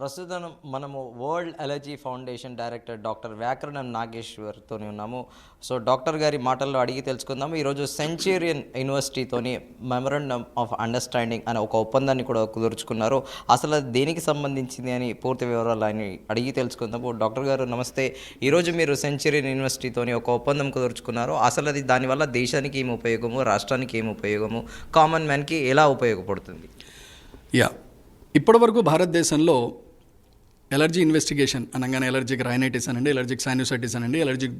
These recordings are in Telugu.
ప్రస్తుతం మనము world allergy foundation director doctor వ్యాకరణం నాగేశ్వర్తోని ఉన్నాము. సో డాక్టర్ గారి మాటల్లో అడిగి తెలుసుకుందాము. ఈరోజు సెంచూరియన్ యూనివర్సిటీతోని మెమరాండమ్ ఆఫ్ అండర్స్టాండింగ్ అనే ఒక ఒప్పందాన్ని కూడా కుదుర్చుకున్నారు. అసలు అది దేనికి సంబంధించింది అని పూర్తి వివరాలు అని అడిగి తెలుసుకుందాము. డాక్టర్ గారు నమస్తే. ఈరోజు మీరు సెంచూరియన్ యూనివర్సిటీతోని ఒక ఒప్పందం కుదుర్చుకున్నారు. అసలు అది దానివల్ల దేశానికి ఏమి ఉపయోగము, రాష్ట్రానికి ఏమి ఉపయోగము, కామన్ మ్యాన్కి ఎలా ఉపయోగపడుతుంది? ఇప్పటివరకు భారతదేశంలో ఎలర్జీ ఇన్వెస్టిగేషన్ అనగానే ఎలర్జిక్ రైనైటిస్ అనండి, ఎలర్జిక్ సైనోసైటిస్ అనండి, ఎలర్జిక్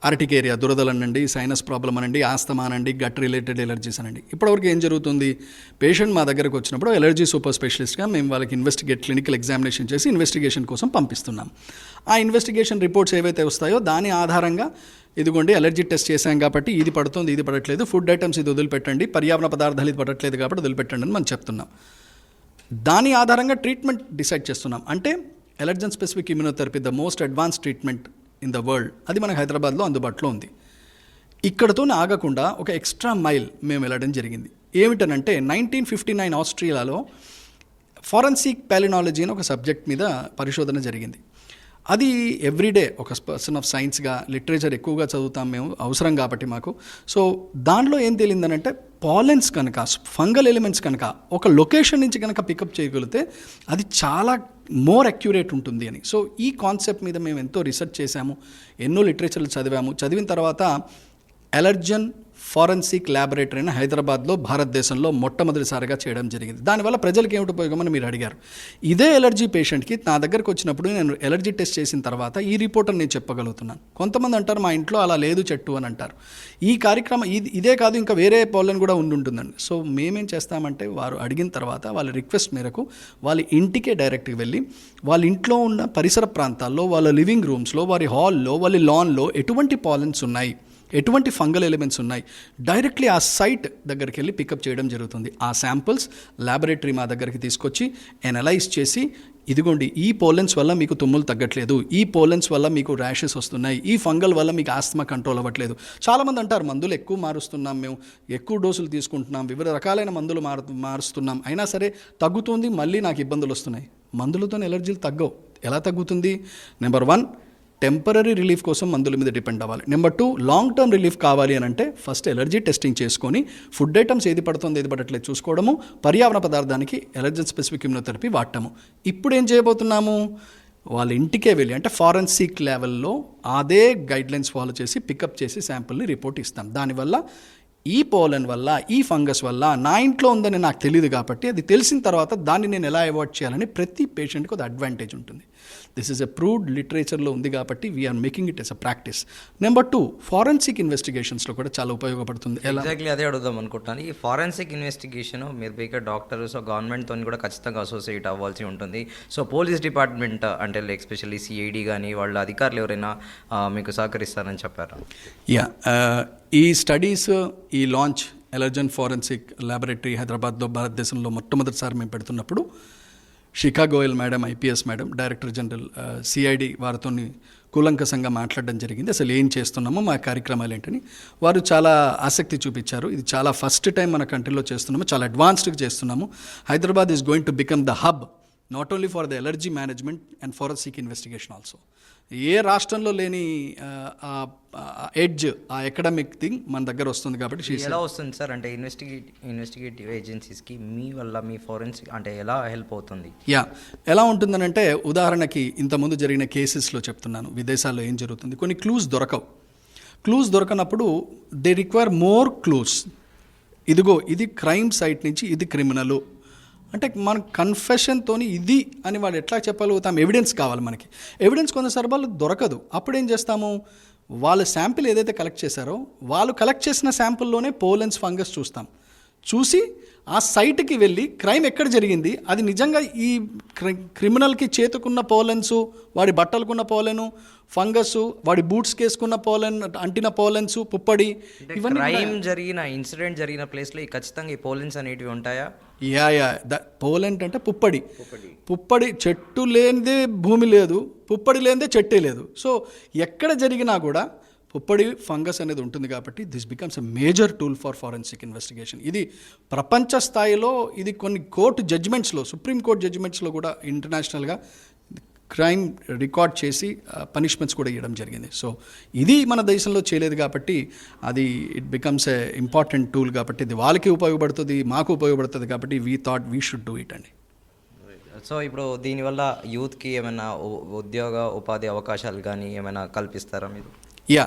ఆర్టికేరియా దురదలు అనండి, సైనస్ ప్రాబ్లం అనండి, ఆస్తమా అనండి, గట్ రిలేటెడ్ ఎలర్జీస్ అనండి. ఇప్పటివరకు ఏం జరుగుతుంది? పేషెంట్ మా దగ్గరకు వచ్చినప్పుడు ఎలర్జీ సూపర్ స్పెషలిస్ట్గా మేము వాళ్ళకి క్లినికల్ ఎగ్జామినేషన్ చేసి ఇన్వెస్టిగేషన్ కోసం పంపిస్తున్నాం. ఆ ఇన్వెస్టిగేషన్ రిపోర్ట్స్ ఏవైతే వస్తాయో దాని ఆధారంగా ఇదిగోండి ఎలర్జీ టెస్ట్ చేశాం కాబట్టి ఇది పడుతుంది, ఇది పడట్లేదు, ఫుడ్ ఐటమ్స్ ఇది వదిలిపెట్టండి, పర్యావరణ పదార్థాలు ఇది పడట్లేదు కాబట్టి వదిలిపెట్టండి అని మనం చెప్తున్నాం. దాని ఆధారంగా ట్రీట్మెంట్ డిసైడ్ చేస్తున్నాం. అంటే allergen specific immunotherapy the most advance treatment in the world, అది మనకు హైదరాబాద్లో అందుబాటులో ఉంది. ఇక్కడతో ఆగకుండా ఒక ఎక్స్ట్రా మైల్ మేము వెళ్ళడం జరిగింది. ఏమిటనంటే 1959 ఆస్ట్రేలియాలో ఫారెన్సిక్ ప్యాలినాలజీ అని ఒక సబ్జెక్ట్ మీద పరిశోధన జరిగింది. అది ఎవ్రీడే ఒక పర్సన్ ఆఫ్ సైన్స్గా లిటరేచర్ ఎక్కువగా చదువుతాం మేము, అవసరం కాబట్టి మాకు. సో దానిలో ఏం తేలిందనంటే పాలెన్స్ కనుక, ఫంగల్ ఎలిమెంట్స్ కనుక ఒక లొకేషన్ నుంచి కనుక పికప్ చేయగలిగితే అది చాలా మోర్ అక్యురేట్ ఉంటుంది అని. సో ఈ కాన్సెప్ట్ మీద మేము ఎంతో రీసెర్చ్ చేశాము, ఎన్నో లిటరేచర్లు చదివాము. చదివిన తర్వాత ఎలర్జన్ ఫారెన్సిక్ ల్యాబొరేటరీని హైదరాబాద్లో భారతదేశంలో మొట్టమొదటిసారిగా చేయడం జరిగింది. దానివల్ల ప్రజలకు ఏమిటి ఉపయోగం అని మీరు అడిగారు. ఇదే ఎలర్జీ పేషెంట్కి నా దగ్గరకు వచ్చినప్పుడు నేను ఎలర్జీ టెస్ట్ చేసిన తర్వాత ఈ రిపోర్ట్ నేను చెప్పగలుగుతున్నాను. కొంతమంది అంటారు మా ఇంట్లో అలా లేదు చెట్టు అని అంటారు. ఈ కార్యక్రమం ఇదే కాదు, ఇంకా వేరే పౌలను కూడా ఉంటుందండి. సో మేమేం చేస్తామంటే వారు అడిగిన తర్వాత వాళ్ళ రిక్వెస్ట్ మేరకు వాళ్ళ ఇంటికే డైరెక్ట్గా వెళ్ళి వాళ్ళ ఇంట్లో ఉన్న పరిసర ప్రాంతాల్లో, వాళ్ళ లివింగ్ రూమ్స్లో, వారి హాల్లో, వాళ్ళ లాన్లో ఎటువంటి పాలన్స్ ఉన్నాయి, ఎటువంటి ఫంగల్ ఎలిమెంట్స్ ఉన్నాయి, డైరెక్ట్లీ ఆ సైట్ దగ్గరికి వెళ్ళి పికప్ చేయడం జరుగుతుంది. ఆ శాంపుల్స్ ల్యాబొరేటరీ మా దగ్గరికి తీసుకొచ్చి ఎనలైజ్ చేసి, ఇదిగోండి ఈ పోలెన్స్ వల్ల మీకు తుమ్ములు తగ్గట్లేదు, ఈ పోలెన్స్ వల్ల మీకు ర్యాషెస్ వస్తున్నాయి, ఈ ఫంగల్ వల్ల మీకు ఆస్తమా కంట్రోల్ అవ్వట్లేదు. చాలామంది అంటారు మందులు ఎక్కువ మారుస్తున్నాం, మేము ఎక్కువ డోసులు తీసుకుంటున్నాం, వివిధ రకాలైన మందులు మారుస్తున్నాం, అయినా సరే తగ్గుతుంది, మళ్ళీ నాకు ఇబ్బందులు వస్తున్నాయి. మందులతో ఎలర్జీలు తగ్గవు. ఎలా తగ్గుతుంది? నెంబర్ 1, టెంపరీ రిలీఫ్ కోసం మందుల మీద డిపెండ్ అవ్వాలి. నెంబర్ 2, లాంగ్ టర్మ్ రిలీఫ్ కావాలి అని అంటే ఫస్ట్ ఎలర్జీ టెస్టింగ్ చేసుకొని ఫుడ్ ఐటమ్స్ ఏది పడుతుంది ఏది పడట్లేదు చూసుకోవడము, పర్యావరణ పదార్థానికి ఎలర్జన్ స్పెసిఫిక్ ఇమ్యూనోథెరపీ వాడటము. ఇప్పుడు ఏం చేయబోతున్నాము? వాళ్ళ ఇంటికే వెళ్ళి, అంటే ఫారెన్సిక్ లెవెల్లో అదే గైడ్లైన్స్ ఫాలో చేసి పికప్ చేసి శాంపుల్ని రిపోర్ట్ ఇస్తాం. దానివల్ల ఈ పోలన్ వల్ల, ఈ ఫంగస్ వల్ల నా ఇంట్లో ఉందని నాకు తెలియదు కాబట్టి అది తెలిసిన తర్వాత దాన్ని నేను ఎలా అవాయిడ్ చేయాలని ప్రతి పేషెంట్కి ఒక అడ్వాంటేజ్ ఉంటుంది. దిస్ ఈజ్ అప్రూవ్డ్ లిటరేచర్లో ఉంది కాబట్టి we are making it as a practice. Number 2, forensic ఇన్వెస్టిగేషన్స్లో కూడా చాలా ఉపయోగపడుతుంది. ఎగ్జాక్ట్లీ అదే అడుగుదాం అనుకుంటున్నాను. ఈ ఫారెన్సిక్ ఇన్వెస్టిగేషన్ మీరు బేక డాక్టర్, సో గవర్నమెంట్తో కూడా ఖచ్చితంగా అసోసియేట్ అవ్వాల్సి ఉంటుంది. సో పోలీస్ డిపార్ట్మెంట్ అంటే ఎస్పెషల్లీ సిఐడి కానీ వాళ్ళ అధికారులు ఎవరైనా మీకు సహకరిస్తారని చెప్పారు. ఈ స్టడీస్, ఈ లాంచ్ ఎలర్జన్ ఫారెన్సిక్ ల్యాబొరేటరీ హైదరాబాద్లో భారతదేశంలో మొట్టమొదటిసారి మేము పెడుతున్నప్పుడు Shikha Goyal madam, IPS madam, director general CID వారితో కూలంకసంగా మాట్లాడడం జరిగింది. అసలు ఏం చేస్తున్నామో, మా కార్యక్రమాలు ఏంటని. వారు చాలా ఆసక్తి చూపించారు. ఇది చాలా ఫస్ట్ టైం మన కంట్రీలో చేస్తున్నాము, చాలా అడ్వాన్స్డ్గా చేస్తున్నాము. Hyderabad is going to become the hub not only for the allergy management and forensic investigation also. ఏ రాష్ట్రంలో లేని ఎడ్జ్, ఆ ఎకడమిక్ థింగ్ మన దగ్గర వస్తుంది కాబట్టి. ఎలా వస్తుంది సార్? అంటే ఇన్వెస్టిగేటివ్ ఏజెన్సీస్కి మీ వల్ల మీ ఫోరెన్సిక్ అంటే ఎలా హెల్ప్ అవుతుంది? ఎలా ఉంటుందనంటే, ఉదాహరణకి ఇంతకుముందు జరిగిన కేసెస్లో చెప్తున్నాను, విదేశాల్లో ఏం జరుగుతుంది, కొన్ని క్లూస్ దొరకనప్పుడు దే రిక్వైర్ మోర్ క్లూస్. ఇదిగో ఇది క్రైమ్ సైట్ నుంచి ఇది క్రిమినల్ అంటే మన కన్ఫెషన్తో ఇది అని వాళ్ళు ఎట్లా చెప్పగలుగుతాం? ఎవిడెన్స్ కావాలి మనకి. ఎవిడెన్స్ కొన్నిసార్లు దొరకదు. అప్పుడు ఏం చేస్తాము? వాళ్ళ శాంపిల్ ఏదైతే కలెక్ట్ చేశారో వాళ్ళు కలెక్ట్ చేసిన శాంపిల్లోనే పోలెన్స్, ఫంగస్ చూసి ఆ సైట్కి వెళ్ళి క్రైమ్ ఎక్కడ జరిగింది, అది నిజంగా ఈ క్రిమినల్కి చేతుకున్న పోలెన్సు, వాడి బట్టలకున్న పోలెను, ఫంగస్, వాడి బూట్స్కి వేసుకున్న పోలెన్, అంటిన పోలెన్స్, పుప్పడి, ఇవన్నీ క్రైమ్ జరిగిన ఇన్సిడెంట్ జరిగిన ప్లేస్లో ఖచ్చితంగా ఈ పోలెన్స్ అనేటివి ఉంటాయా? పోలెంట్ అంటే పుప్పడి చెట్టు లేనిదే భూమి లేదు, పుప్పడి లేనిదే చెట్టే లేదు. సో ఎక్కడ జరిగినా కూడా పుప్పొడి ఫంగస్ అనేది ఉంటుంది కాబట్టి this becomes a major tool for forensic investigation. ఇది ప్రపంచ స్థాయిలో ఇది కొన్ని కోర్టు జడ్జిమెంట్స్లో, సుప్రీంకోర్టు జడ్జిమెంట్స్లో కూడా ఇంటర్నేషనల్గా క్రైమ్ రికార్డ్ చేసి పనిష్మెంట్స్ కూడా ఇవ్వడం జరిగింది. సో ఇది మన దేశంలో చేయలేదు కాబట్టి అది it becomes a important tool కాబట్టి ఇది వాళ్ళకి ఉపయోగపడుతుంది, మాకు ఉపయోగపడుతుంది కాబట్టి we thought we should do it అండి. సో ఇప్పుడు దీనివల్ల యూత్కి ఏమైనా ఉద్యోగ ఉపాధి అవకాశాలు కానీ ఏమైనా కల్పిస్తారా మీరు? యా,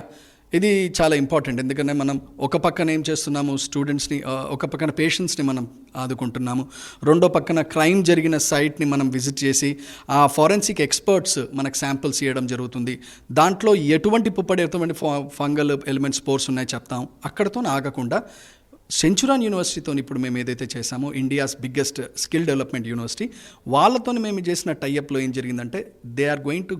ఇది చాలా ఇంపార్టెంట్. ఎందుకంటే మనం ఒక పక్కన ఏం చేస్తున్నాము, స్టూడెంట్స్ని, ఒక పక్కన పేషెంట్స్ని మనం ఆదుకుంటున్నాము, రెండో పక్కన క్రైమ్ జరిగిన సైట్ని మనం విజిట్ చేసి ఆ ఫారెన్సిక్ ఎక్స్పర్ట్స్ మనకు శాంపిల్స్ ఇవ్వడం జరుగుతుంది. దాంట్లో ఎటువంటి పుప్పడి, ఎటువంటి ఫంగల్ ఎలిమెంట్స్ స్పోర్స్ ఉన్నాయో చెప్తాం. అక్కడతో ఆగకుండా సెంచురాన్ యూనివర్సిటీతో ఇప్పుడు మేము ఏదైతే చేసామో, India's biggest skill development university, వాళ్ళతో మేము చేసిన టైఅప్లో ఏం జరిగిందంటే they are going to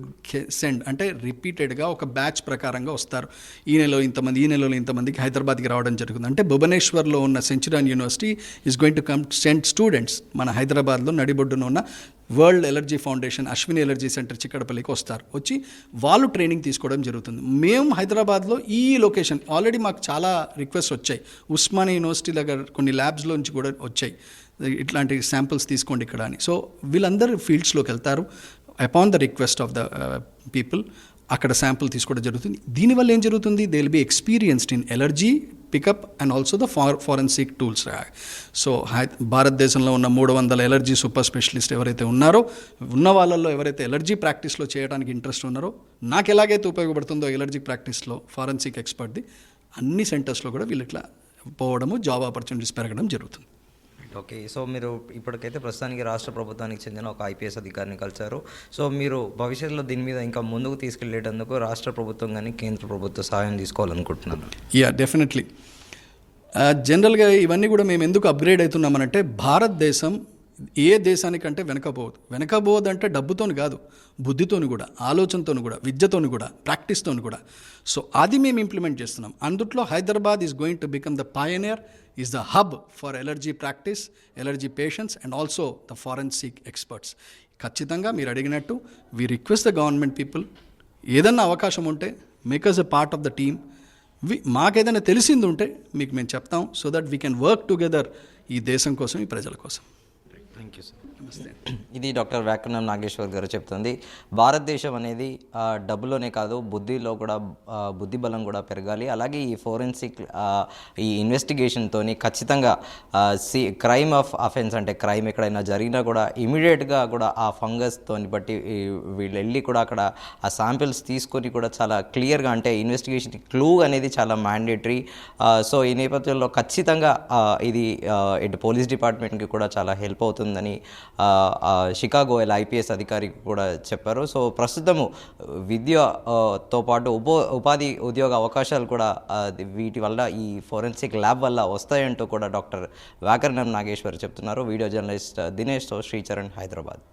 send, అంటే రిపీటెడ్గా ఒక బ్యాచ్ ప్రకారంగా వస్తారు. ఈ నెలలో ఇంతమంది, ఈ నెలలో ఇంతమందికి హైదరాబాద్కి రావడం జరుగుతుంది. అంటే భువనేశ్వర్లో ఉన్న Centurion University is going to come send students మన హైదరాబాద్లో నడిబొడ్డున ఉన్న world allergy foundation Ashwini allergy centre చిక్కడపల్లికి వస్తారు. వచ్చి వాళ్ళు ట్రైనింగ్ తీసుకోవడం జరుగుతుంది. మేము హైదరాబాద్లో ఈ లొకేషన్ ఆల్రెడీ మాకు చాలా రిక్వెస్ట్ వచ్చాయి. ఉస్మానియా యూనివర్సిటీ దగ్గర కొన్ని ల్యాబ్స్లో నుంచి కూడా వచ్చాయి, ఇట్లాంటి శాంపిల్స్ తీసుకోండి ఇక్కడ అని. సో వీళ్ళందరూ ఫీల్డ్స్లోకి వెళ్తారు upon the request of the people. అక్కడ శాంపుల్ తీసుకోవడం జరుగుతుంది. దీనివల్ల ఏం జరుగుతుంది, they will be experienced in allergy pickup and also the forensic tools. So భారతదేశంలో ఉన్న 300 ఎలర్జీ సూపర్ స్పెషలిస్ట్ ఎవరైతే ఉన్నారో, ఉన్న వాళ్ళల్లో ఎవరైతే ఎలర్జీ ప్రాక్టీస్లో చేయడానికి ఇంట్రెస్ట్ ఉన్నారో, నాకు ఎలాగైతే ఉపయోగపడుతుందో ఎలర్జీ ప్రాక్టీస్లో ఫారెన్సిక్ ఎక్స్పర్ట్ది, అన్ని సెంటర్స్లో కూడా వీళ్ళు ఇట్లా పోవడము, జాబ్ ఆపర్చునిటీస్ పెరగడం జరుగుతుంది. ఓకే, సో మీరు ఇప్పటికైతే ప్రస్తుతానికి రాష్ట్ర ప్రభుత్వానికి చెందిన ఒక ఐపీఎస్ అధికారిని కలిశారు. సో మీరు భవిష్యత్తులో దీని మీద ఇంకా ముందుకు తీసుకెళ్లేటందుకు రాష్ట్ర ప్రభుత్వం కానీ కేంద్ర ప్రభుత్వ సహాయం తీసుకోవాలనుకుంటున్నాను. Yeah, definitely. జనరల్గా ఇవన్నీ కూడా మేము ఎందుకు అప్గ్రేడ్ అవుతున్నామనంటే, భారతదేశం ఏ దేశానికంటే వెనకబోదు అంటే డబ్బుతోని కాదు, బుద్ధితోని కూడా, ఆలోచనతోని కూడా, విద్యతోని కూడా, ప్రాక్టీస్తోని కూడా. సో అది మేము ఇంప్లిమెంట్ చేస్తున్నాం. అందుట్లో Hyderabad is going to become the pioneer, is the hub for allergy practice, allergy patients and also the forensic experts. ఖచ్చితంగా మీరు అడిగినట్టు we request the government people, ఏదన్నా అవకాశం ఉంటే make us a part of the team. మాకేదైనా తెలిసింది ఉంటే మీకు మేము చెప్తాం, so that we can work together ఈ దేశం కోసం, ఈ ప్రజల కోసం. Thank you sir. నమస్తే. ఇది డాక్టర్ వ్యాకరణం నాగేశ్వర్ గారు చెప్తుంది. భారతదేశం అనేది డబ్బులోనే కాదు, బుద్ధిలో కూడా, బుద్ధి బలం కూడా పెరగాలి. అలాగే ఈ ఫోరెన్సిక్ ఈ ఇన్వెస్టిగేషన్తోని ఖచ్చితంగా క్రైమ్ ఆఫ్ అఫెన్స్, అంటే క్రైమ్ ఎక్కడైనా జరిగినా కూడా ఇమీడియట్గా కూడా ఆ ఫంగస్తోని బట్టి వీళ్ళు వెళ్ళి కూడా అక్కడ ఆ శాంపిల్స్ తీసుకొని కూడా చాలా క్లియర్గా, అంటే ఇన్వెస్టిగేషన్ క్లూ అనేది చాలా మ్యాండేటరీ. సో ఈ నేపథ్యంలో ఖచ్చితంగా ఇది ఇటు పోలీస్ డిపార్ట్మెంట్కి కూడా చాలా హెల్ప్ అవుతుందని షికాగో ఐపీఎస్ అధికారి కూడా చెప్పారు. సో ప్రస్తుతము విద్యతో పాటు ఉపాధి ఉద్యోగ అవకాశాలు కూడా వీటి వల్ల, ఈ ఫోరెన్సిక్ ల్యాబ్ వల్ల వస్తాయంటూ కూడా డాక్టర్ వ్యాకరణం నాగేశ్వర్ చెప్తున్నారు. వీడియో జర్నలిస్ట్ దినేష్తో శ్రీచరణ్, హైదరాబాద్.